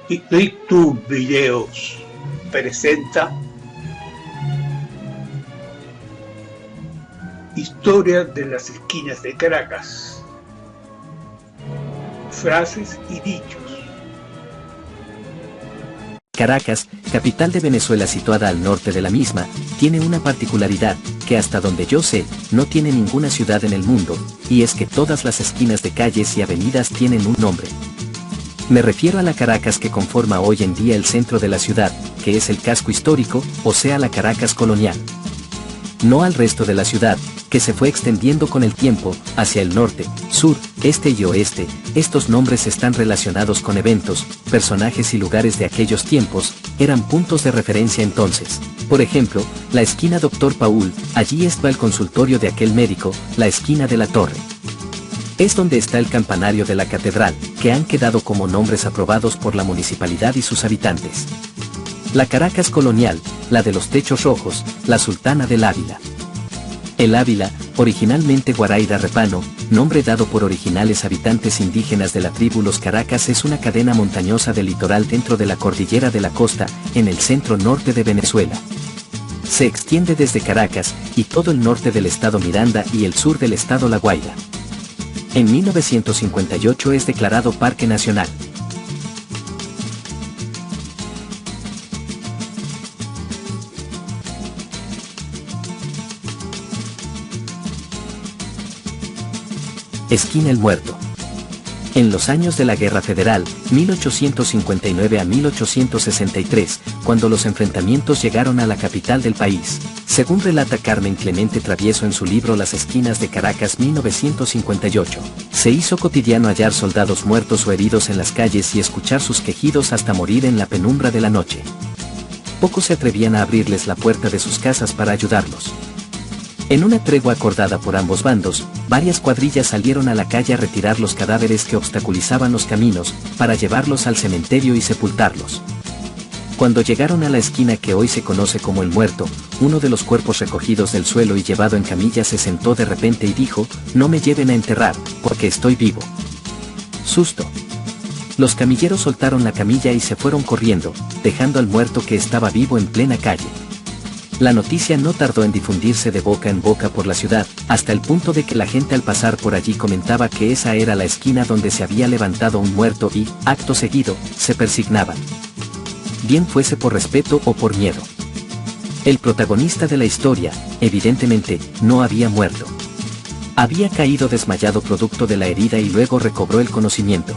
YouTube Videos presenta Historia de las esquinas de Caracas. Frases y dichos. Caracas, capital de Venezuela situada al norte de la misma, tiene una particularidad, que hasta donde yo sé, no tiene ninguna ciudad en el mundo, y es que todas las esquinas de calles y avenidas tienen un nombre. Me refiero a la Caracas que conforma hoy en día el centro de la ciudad, que es el casco histórico, o sea la Caracas colonial. No al resto de la ciudad, que se fue extendiendo con el tiempo, hacia el norte, sur, este y oeste. Estos nombres están relacionados con eventos, personajes y lugares de aquellos tiempos, eran puntos de referencia entonces. Por ejemplo, la esquina Dr. Paul, allí está el consultorio de aquel médico, la esquina de la Torre. Es donde está el campanario de la catedral, que han quedado como nombres aprobados por la municipalidad y sus habitantes. La Caracas colonial, la de los techos rojos, la Sultana del Ávila. El Ávila, originalmente Guaraíra Repano, nombre dado por originales habitantes indígenas de la tribu Los Caracas, es una cadena montañosa del litoral dentro de la cordillera de la costa, en el centro norte de Venezuela. Se extiende desde Caracas, y todo el norte del estado Miranda y el sur del estado La Guaira. En 1958 es declarado Parque Nacional. Esquina El Muerto. En los años de la Guerra Federal, 1859 a 1863, cuando los enfrentamientos llegaron a la capital del país, según relata Carmen Clemente Travieso en su libro Las Esquinas de Caracas 1958, se hizo cotidiano hallar soldados muertos o heridos en las calles y escuchar sus quejidos hasta morir en la penumbra de la noche. Pocos se atrevían a abrirles la puerta de sus casas para ayudarlos. En una tregua acordada por ambos bandos, varias cuadrillas salieron a la calle a retirar los cadáveres que obstaculizaban los caminos, para llevarlos al cementerio y sepultarlos. Cuando llegaron a la esquina que hoy se conoce como El Muerto, uno de los cuerpos recogidos del suelo y llevado en camilla se sentó de repente y dijo: "No me lleven a enterrar, porque estoy vivo". Susto. Los camilleros soltaron la camilla y se fueron corriendo, dejando al muerto que estaba vivo en plena calle. La noticia no tardó en difundirse de boca en boca por la ciudad, hasta el punto de que la gente al pasar por allí comentaba que esa era la esquina donde se había levantado un muerto y, acto seguido, se persignaban. Bien fuese por respeto o por miedo. El protagonista de la historia, evidentemente, no había muerto. Había caído desmayado producto de la herida y luego recobró el conocimiento.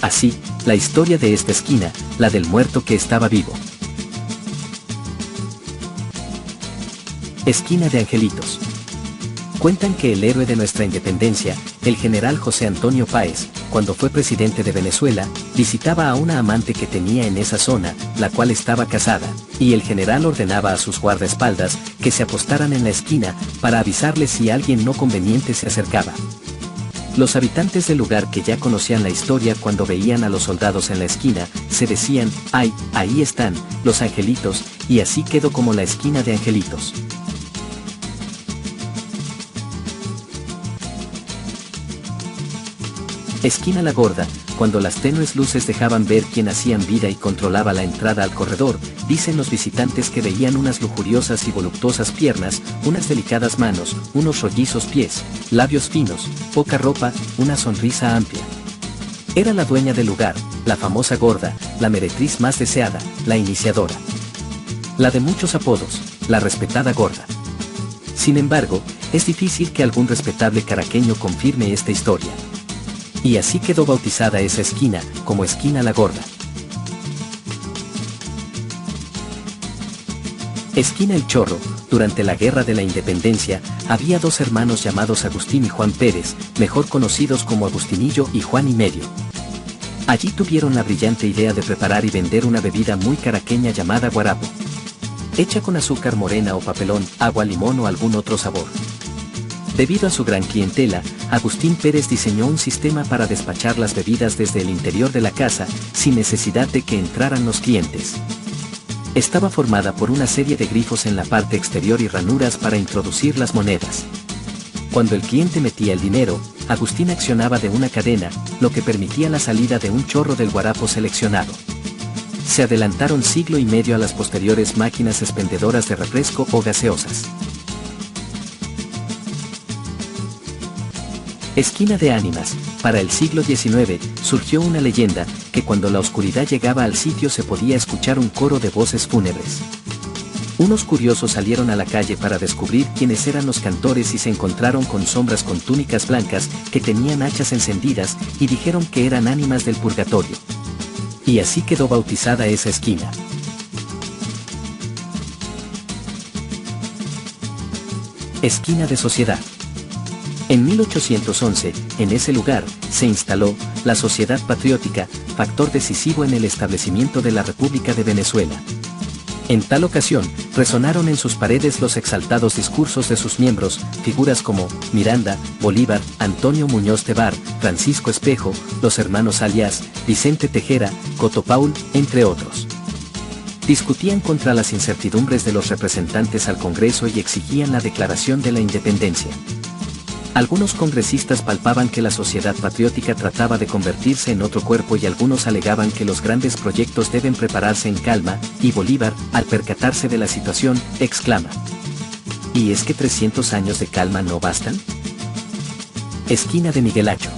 Así, la historia de esta esquina, la del muerto que estaba vivo. Esquina de Angelitos. Cuentan que el héroe de nuestra independencia, el general José Antonio Páez, cuando fue presidente de Venezuela, visitaba a una amante que tenía en esa zona, la cual estaba casada, y el general ordenaba a sus guardaespaldas que se apostaran en la esquina para avisarles si alguien no conveniente se acercaba. Los habitantes del lugar, que ya conocían la historia, cuando veían a los soldados en la esquina, se decían: "Ay, ahí están, los angelitos", y así quedó como la esquina de Angelitos. Esquina La Gorda, cuando las tenues luces dejaban ver quién hacían vida y controlaba la entrada al corredor, dicen los visitantes que veían unas lujuriosas y voluptuosas piernas, unas delicadas manos, unos rollizos pies, labios finos, poca ropa, una sonrisa amplia. Era la dueña del lugar, la famosa Gorda, la meretriz más deseada, la iniciadora. La de muchos apodos, la respetada Gorda. Sin embargo, es difícil que algún respetable caraqueño confirme esta historia. Y así quedó bautizada esa esquina, como Esquina La Gorda. Esquina El Chorro. Durante la Guerra de la Independencia, había dos hermanos llamados Agustín y Juan Pérez, mejor conocidos como Agustinillo y Juan y Medio. Allí tuvieron la brillante idea de preparar y vender una bebida muy caraqueña llamada guarapo, hecha con azúcar morena o papelón, agua, limón o algún otro sabor. Debido a su gran clientela, Agustín Pérez diseñó un sistema para despachar las bebidas desde el interior de la casa, sin necesidad de que entraran los clientes. Estaba formada por una serie de grifos en la parte exterior y ranuras para introducir las monedas. Cuando el cliente metía el dinero, Agustín accionaba de una cadena, lo que permitía la salida de un chorro del guarapo seleccionado. Se adelantaron siglo y medio a las posteriores máquinas expendedoras de refresco o gaseosas. Esquina de ánimas. Para el siglo XIX, surgió una leyenda, que cuando la oscuridad llegaba al sitio se podía escuchar un coro de voces fúnebres. Unos curiosos salieron a la calle para descubrir quiénes eran los cantores y se encontraron con sombras con túnicas blancas que tenían hachas encendidas y dijeron que eran ánimas del purgatorio. Y así quedó bautizada esa esquina. Esquina de Sociedad. En 1811, en ese lugar, se instaló la Sociedad Patriótica, factor decisivo en el establecimiento de la República de Venezuela. En tal ocasión, resonaron en sus paredes los exaltados discursos de sus miembros, figuras como Miranda, Bolívar, Antonio Muñoz Tebar, Francisco Espejo, los hermanos Alias, Vicente Tejera, Coto Paul, entre otros. Discutían contra las incertidumbres de los representantes al Congreso y exigían la declaración de la independencia. Algunos congresistas palpaban que la Sociedad Patriótica trataba de convertirse en otro cuerpo y algunos alegaban que los grandes proyectos deben prepararse en calma, y Bolívar, al percatarse de la situación, exclama: ¿y es que 300 años de calma no bastan? Esquina de Miguel Acho.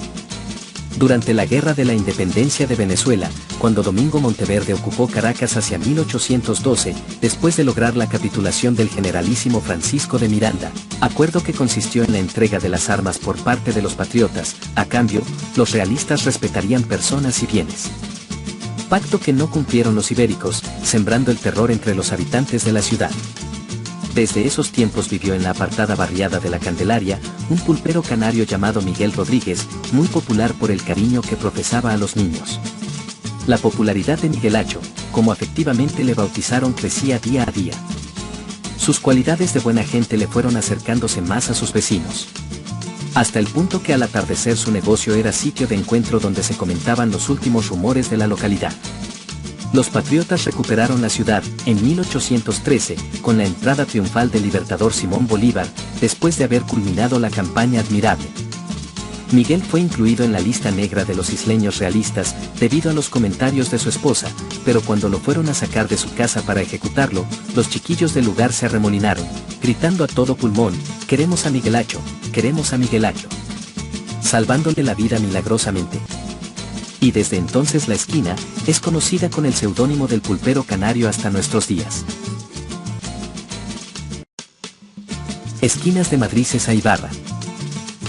Durante la Guerra de la Independencia de Venezuela, cuando Domingo Monteverde ocupó Caracas hacia 1812, después de lograr la capitulación del generalísimo Francisco de Miranda, acuerdo que consistió en la entrega de las armas por parte de los patriotas, a cambio, los realistas respetarían personas y bienes. Pacto que no cumplieron los ibéricos, sembrando el terror entre los habitantes de la ciudad. Desde esos tiempos vivió en la apartada barriada de la Candelaria, un pulpero canario llamado Miguel Rodríguez, muy popular por el cariño que profesaba a los niños. La popularidad de Miguel Acho, como afectivamente le bautizaron, crecía día a día. Sus cualidades de buena gente le fueron acercándose más a sus vecinos. Hasta el punto que al atardecer su negocio era sitio de encuentro donde se comentaban los últimos rumores de la localidad. Los patriotas recuperaron la ciudad, en 1813, con la entrada triunfal del libertador Simón Bolívar, después de haber culminado la campaña Admirable. Miguel fue incluido en la lista negra de los isleños realistas, debido a los comentarios de su esposa, pero cuando lo fueron a sacar de su casa para ejecutarlo, los chiquillos del lugar se arremolinaron, gritando a todo pulmón: «¡Queremos a Miguel Acho! ¡Queremos a Miguel Acho!», salvándole la vida milagrosamente. Y desde entonces la esquina es conocida con el seudónimo del pulpero canario hasta nuestros días. Esquinas de Madrices a Ibarra.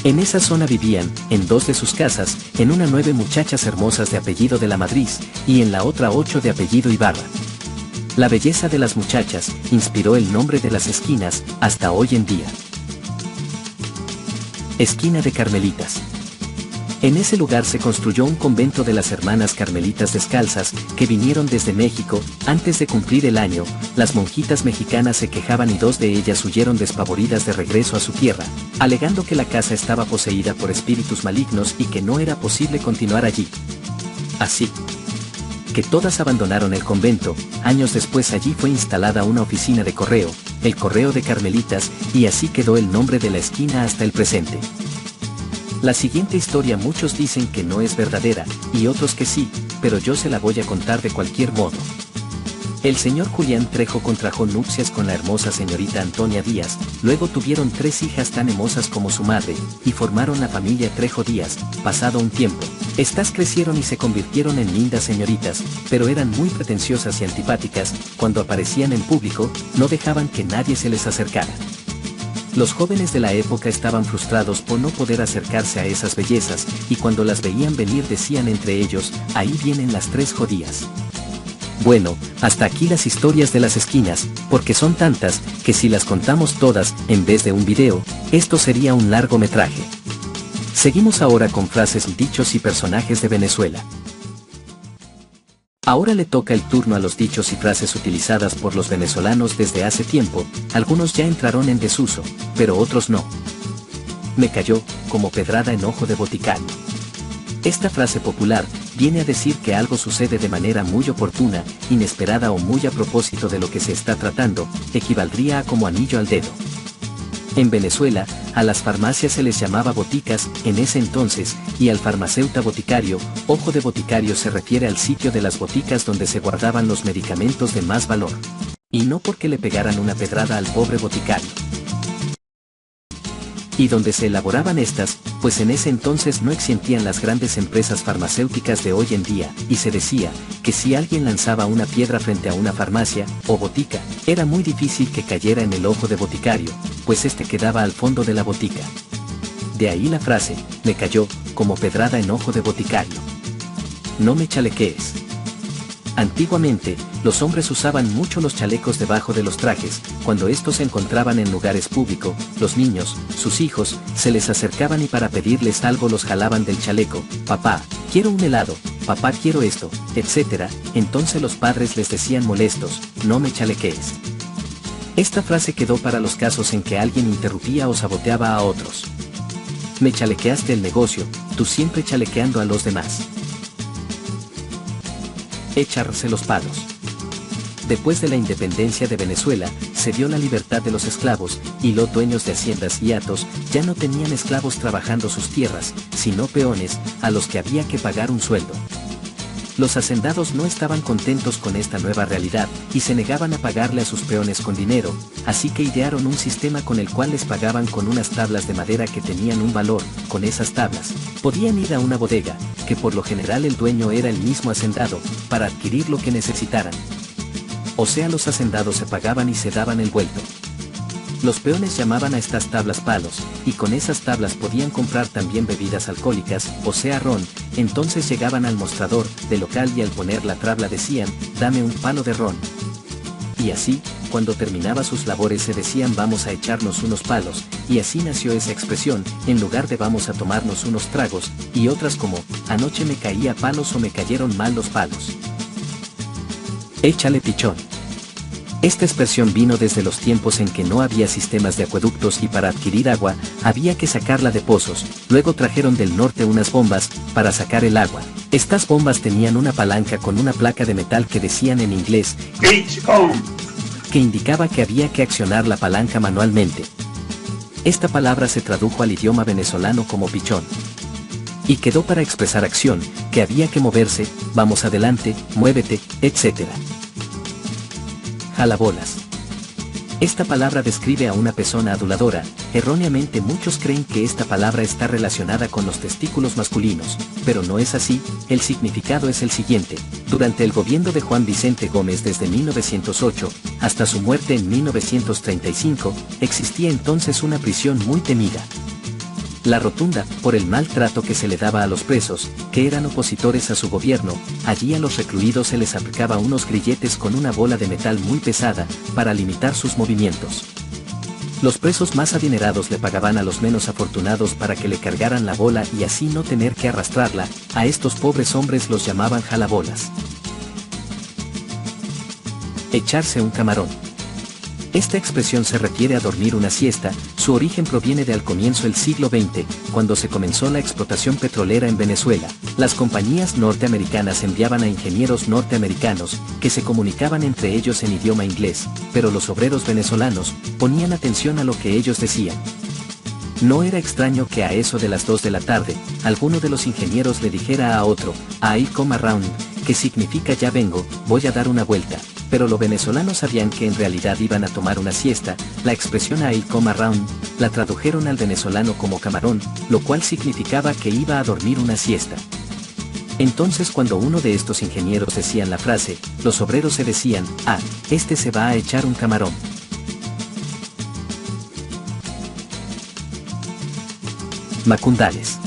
En esa zona vivían, en dos de sus casas, en una 9 muchachas hermosas de apellido de la Madrid, y en la otra 8 de apellido Ibarra. La belleza de las muchachas inspiró el nombre de las esquinas, hasta hoy en día. Esquina de Carmelitas. En ese lugar se construyó un convento de las hermanas Carmelitas Descalzas, que vinieron desde México. Antes de cumplir el año, las monjitas mexicanas se quejaban y 2 de ellas huyeron despavoridas de regreso a su tierra, alegando que la casa estaba poseída por espíritus malignos y que no era posible continuar allí. Así que todas abandonaron el convento. Años después allí fue instalada una oficina de correo, el Correo de Carmelitas, y así quedó el nombre de la esquina hasta el presente. La siguiente historia muchos dicen que no es verdadera, y otros que sí, pero yo se la voy a contar de cualquier modo. El señor Julián Trejo contrajo nupcias con la hermosa señorita Antonia Díaz, luego tuvieron 3 hijas tan hermosas como su madre, y formaron la familia Trejo Díaz. Pasado un tiempo, estas crecieron y se convirtieron en lindas señoritas, pero eran muy pretenciosas y antipáticas. Cuando aparecían en público, no dejaban que nadie se les acercara. Los jóvenes de la época estaban frustrados por no poder acercarse a esas bellezas, y cuando las veían venir decían entre ellos: «Ahí vienen las 3 jodidas». Bueno, hasta aquí las historias de las esquinas, porque son tantas, que si las contamos todas, en vez de un video, esto sería un largometraje. Seguimos ahora con frases, dichos y personajes de Venezuela. Ahora le toca el turno a los dichos y frases utilizadas por los venezolanos desde hace tiempo. Algunos ya entraron en desuso, pero otros no. Me cayó, como pedrada en ojo de boticario. Esta frase popular viene a decir que algo sucede de manera muy oportuna, inesperada o muy a propósito de lo que se está tratando. Equivaldría a como anillo al dedo. En Venezuela, a las farmacias se les llamaba boticas en ese entonces, y al farmacéutico boticario, ojo de boticario se refiere al sitio de las boticas donde se guardaban los medicamentos de más valor. Y no porque le pegaran una pedrada al pobre boticario. Y donde se elaboraban estas, pues en ese entonces no existían las grandes empresas farmacéuticas de hoy en día, y se decía, que si alguien lanzaba una piedra frente a una farmacia, o botica, era muy difícil que cayera en el ojo de boticario, pues este quedaba al fondo de la botica. De ahí la frase, me cayó, como pedrada en ojo de boticario. No me chalequees. Antiguamente, los hombres usaban mucho los chalecos debajo de los trajes. Cuando estos se encontraban en lugares públicos, los niños, sus hijos, se les acercaban y para pedirles algo los jalaban del chaleco. Papá, quiero un helado, papá quiero esto, etc. Entonces los padres les decían molestos, no me chalequees. Esta frase quedó para los casos en que alguien interrumpía o saboteaba a otros. Me chalequeaste el negocio, tú siempre chalequeando a los demás. Echarse los palos. Después de la independencia de Venezuela, se dio la libertad de los esclavos, y los dueños de haciendas y hatos ya no tenían esclavos trabajando sus tierras, sino peones, a los que había que pagar un sueldo. Los hacendados no estaban contentos con esta nueva realidad, y se negaban a pagarle a sus peones con dinero, así que idearon un sistema con el cual les pagaban con unas tablas de madera que tenían un valor. Con esas tablas, podían ir a una bodega, que por lo general el dueño era el mismo hacendado, para adquirir lo que necesitaran. O sea, los hacendados se pagaban y se daban el vuelto. Los peones llamaban a estas tablas palos, y con esas tablas podían comprar también bebidas alcohólicas, o sea ron. Entonces llegaban al mostrador del local y al poner la tabla decían, dame un palo de ron. Y así, cuando terminaba sus labores se decían vamos a echarnos unos palos, y así nació esa expresión, en lugar de vamos a tomarnos unos tragos, y otras como, anoche me caí a palos o me cayeron mal los palos. Échale pichón. Esta expresión vino desde los tiempos en que no había sistemas de acueductos y para adquirir agua, había que sacarla de pozos. Luego trajeron del norte unas bombas, para sacar el agua. Estas bombas tenían una palanca con una placa de metal que decían en inglés, Pitch on, que indicaba que había que accionar la palanca manualmente. Esta palabra se tradujo al idioma venezolano como pichón. Y quedó para expresar acción, que había que moverse, vamos adelante, muévete, etc. Jalabolas. Esta palabra describe a una persona aduladora. Erróneamente muchos creen que esta palabra está relacionada con los testículos masculinos, pero no es así. El significado es el siguiente. Durante el gobierno de Juan Vicente Gómez desde 1908, hasta su muerte en 1935, existía entonces una prisión muy temida. La Rotunda, por el maltrato que se le daba a los presos, que eran opositores a su gobierno. Allí a los recluidos se les aplicaba unos grilletes con una bola de metal muy pesada, para limitar sus movimientos. Los presos más adinerados le pagaban a los menos afortunados para que le cargaran la bola y así no tener que arrastrarla. A estos pobres hombres los llamaban jalabolas. Echarse un camarón. Esta expresión se refiere a dormir una siesta. Su origen proviene de al comienzo del siglo XX, cuando se comenzó la explotación petrolera en Venezuela. Las compañías norteamericanas enviaban a ingenieros norteamericanos, que se comunicaban entre ellos en idioma inglés, pero los obreros venezolanos ponían atención a lo que ellos decían. No era extraño que a eso de las 2 de la tarde, alguno de los ingenieros le dijera a otro, "I come around", que significa ya vengo, voy a dar una vuelta. Pero los venezolanos sabían que en realidad iban a tomar una siesta. La expresión "I come around" la tradujeron al venezolano como camarón, lo cual significaba que iba a dormir una siesta. Entonces cuando uno de estos ingenieros decían la frase, los obreros se decían, "Ah, este se va a echar un camarón". Macundales.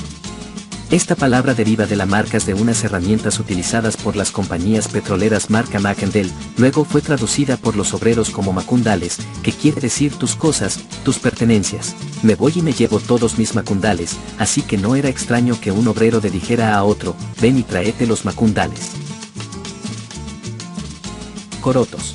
Esta palabra deriva de las marcas de unas herramientas utilizadas por las compañías petroleras marca Macundel, luego fue traducida por los obreros como macundales, que quiere decir tus cosas, tus pertenencias. Me voy y me llevo todos mis macundales, así que no era extraño que un obrero le dijera a otro, ven y tráete los macundales. Corotos.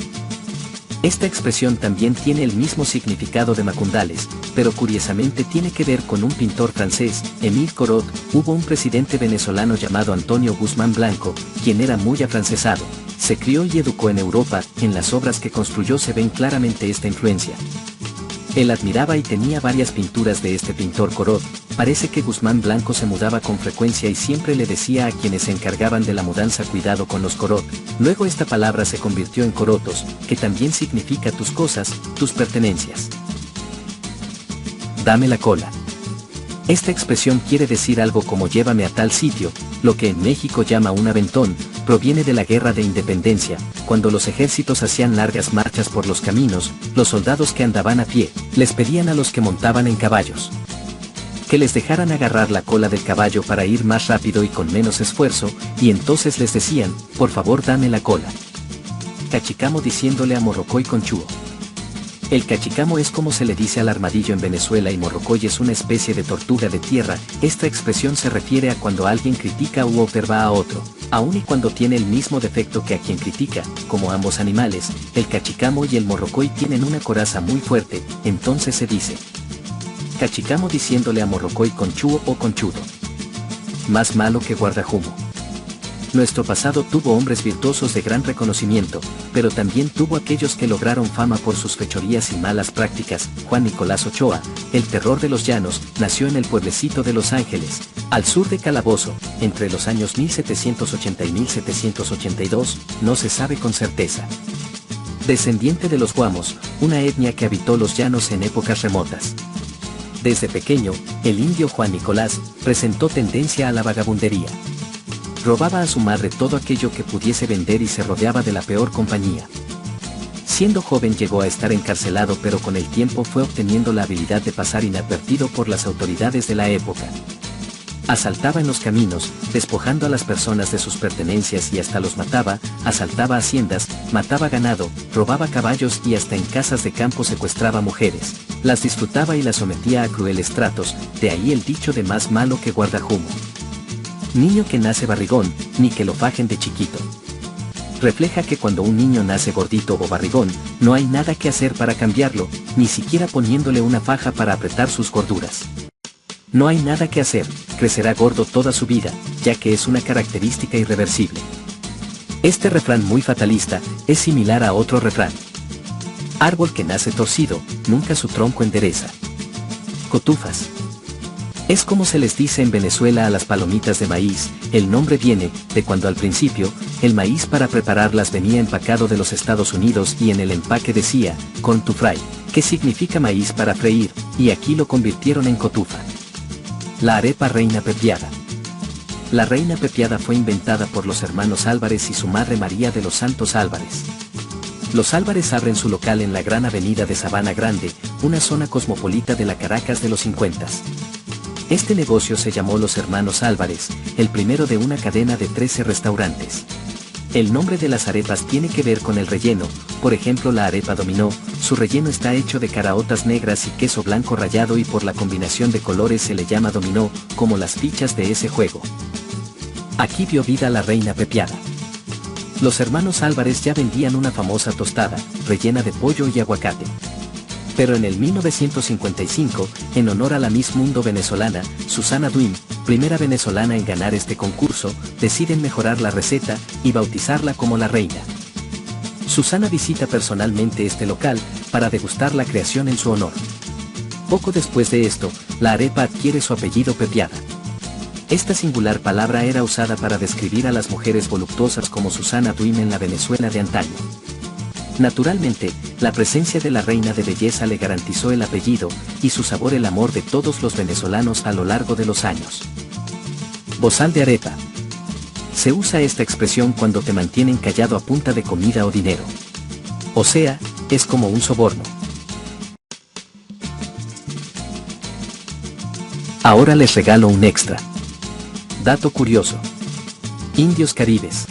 Esta expresión también tiene el mismo significado de macundales, pero curiosamente tiene que ver con un pintor francés, Émile Corot. Hubo un presidente venezolano llamado Antonio Guzmán Blanco, quien era muy afrancesado. Se crió y educó en Europa. En las obras que construyó se ven claramente esta influencia. Él admiraba y tenía varias pinturas de este pintor Corot. Parece que Guzmán Blanco se mudaba con frecuencia y siempre le decía a quienes se encargaban de la mudanza cuidado con los Corot. Luego esta palabra se convirtió en corotos, que también significa tus cosas, tus pertenencias. Dame la cola. Esta expresión quiere decir algo como llévame a tal sitio, lo que en México llama un aventón, proviene de la Guerra de Independencia, cuando los ejércitos hacían largas marchas por los caminos, los soldados que andaban a pie, les pedían a los que montaban en caballos que les dejaran agarrar la cola del caballo para ir más rápido y con menos esfuerzo, y entonces les decían, por favor dame la cola. Cachicamo diciéndole a Morrocoy conchudo. El cachicamo es como se le dice al armadillo en Venezuela y Morrocoy es una especie de tortuga de tierra. Esta expresión se refiere a cuando alguien critica u observa a otro, aun y cuando tiene el mismo defecto que a quien critica. Como ambos animales, el cachicamo y el morrocoy tienen una coraza muy fuerte, entonces se dice cachicamo diciéndole a Morrocoy conchudo o conchudo. Más malo que guardajumo. Nuestro pasado tuvo hombres virtuosos de gran reconocimiento, pero también tuvo aquellos que lograron fama por sus fechorías y malas prácticas. Juan Nicolás Ochoa, el terror de los llanos, nació en el pueblecito de Los Ángeles, al sur de Calabozo, entre los años 1780 y 1782, no se sabe con certeza. Descendiente de los guamos, una etnia que habitó los llanos en épocas remotas. Desde pequeño, el indio Juan Nicolás presentó tendencia a la vagabundería. Robaba a su madre todo aquello que pudiese vender y se rodeaba de la peor compañía. Siendo joven llegó a estar encarcelado, pero con el tiempo fue obteniendo la habilidad de pasar inadvertido por las autoridades de la época. Asaltaba en los caminos, despojando a las personas de sus pertenencias y hasta los mataba, asaltaba haciendas, mataba ganado, robaba caballos y hasta en casas de campo secuestraba mujeres. Las disfrutaba y las sometía a crueles tratos, de ahí el dicho de más malo que guardajumo. Niño que nace barrigón, ni que lo fajen de chiquito. Refleja que cuando un niño nace gordito o barrigón, no hay nada que hacer para cambiarlo, ni siquiera poniéndole una faja para apretar sus gorduras. No hay nada que hacer, crecerá gordo toda su vida, ya que es una característica irreversible. Este refrán muy fatalista es similar a otro refrán. Árbol que nace torcido, nunca su tronco endereza. Cotufas. Es como se les dice en Venezuela a las palomitas de maíz. El nombre viene de cuando al principio, el maíz para prepararlas venía empacado de los Estados Unidos y en el empaque decía, corn to fry, que significa maíz para freír, y aquí lo convirtieron en cotufa. La arepa reina pepiada. La reina pepiada fue inventada por los hermanos Álvarez y su madre María de los Santos Álvarez. Los Álvarez abren su local en la gran avenida de Sabana Grande, una zona cosmopolita de la Caracas de los 50s. Este negocio se llamó Los Hermanos Álvarez, el primero de una cadena de 13 restaurantes. El nombre de las arepas tiene que ver con el relleno, por ejemplo la arepa dominó, su relleno está hecho de caraotas negras y queso blanco rallado y por la combinación de colores se le llama dominó, como las fichas de ese juego. Aquí vio vida la reina pepiada. Los hermanos Álvarez ya vendían una famosa tostada, rellena de pollo y aguacate. Pero en el 1955, en honor a la Miss Mundo venezolana, Susana Duin, primera venezolana en ganar este concurso, deciden mejorar la receta y bautizarla como la reina. Susana visita personalmente este local para degustar la creación en su honor. Poco después de esto, la arepa adquiere su apellido Pepiada. Esta singular palabra era usada para describir a las mujeres voluptuosas como Susana Duin en la Venezuela de antaño. Naturalmente, la presencia de la reina de belleza le garantizó el apellido, y su sabor el amor de todos los venezolanos a lo largo de los años. Bozal de arepa. Se usa esta expresión cuando te mantienen callado a punta de comida o dinero. O sea, es como un soborno. Ahora les regalo un extra. Dato curioso. Indios caribes.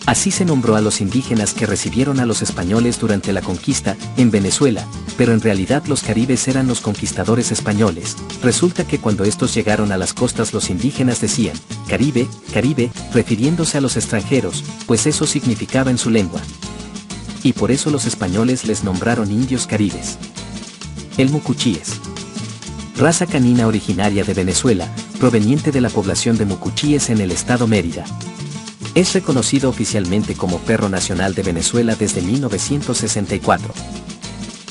Así se nombró a los indígenas que recibieron a los españoles durante la conquista en Venezuela, pero en realidad los caribes eran los conquistadores españoles. Resulta que cuando estos llegaron a las costas los indígenas decían, Caribe, Caribe, refiriéndose a los extranjeros, pues eso significaba en su lengua. Y por eso los españoles les nombraron indios caribes. El mucuchíes. Raza canina originaria de Venezuela, proveniente de la población de Mucuchíes en el estado Mérida. Es reconocido oficialmente como perro nacional de Venezuela desde 1964.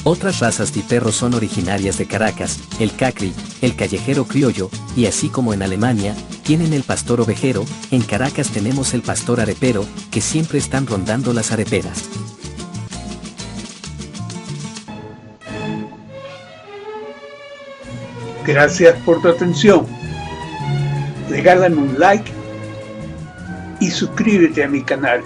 Otras razas de perros son originarias de Caracas, el cacri, el callejero criollo, y así como en Alemania, tienen el pastor ovejero, en Caracas tenemos el pastor arepero, que siempre están rondando las areperas. Gracias por tu atención. Regálame un like y suscríbete a mi canal.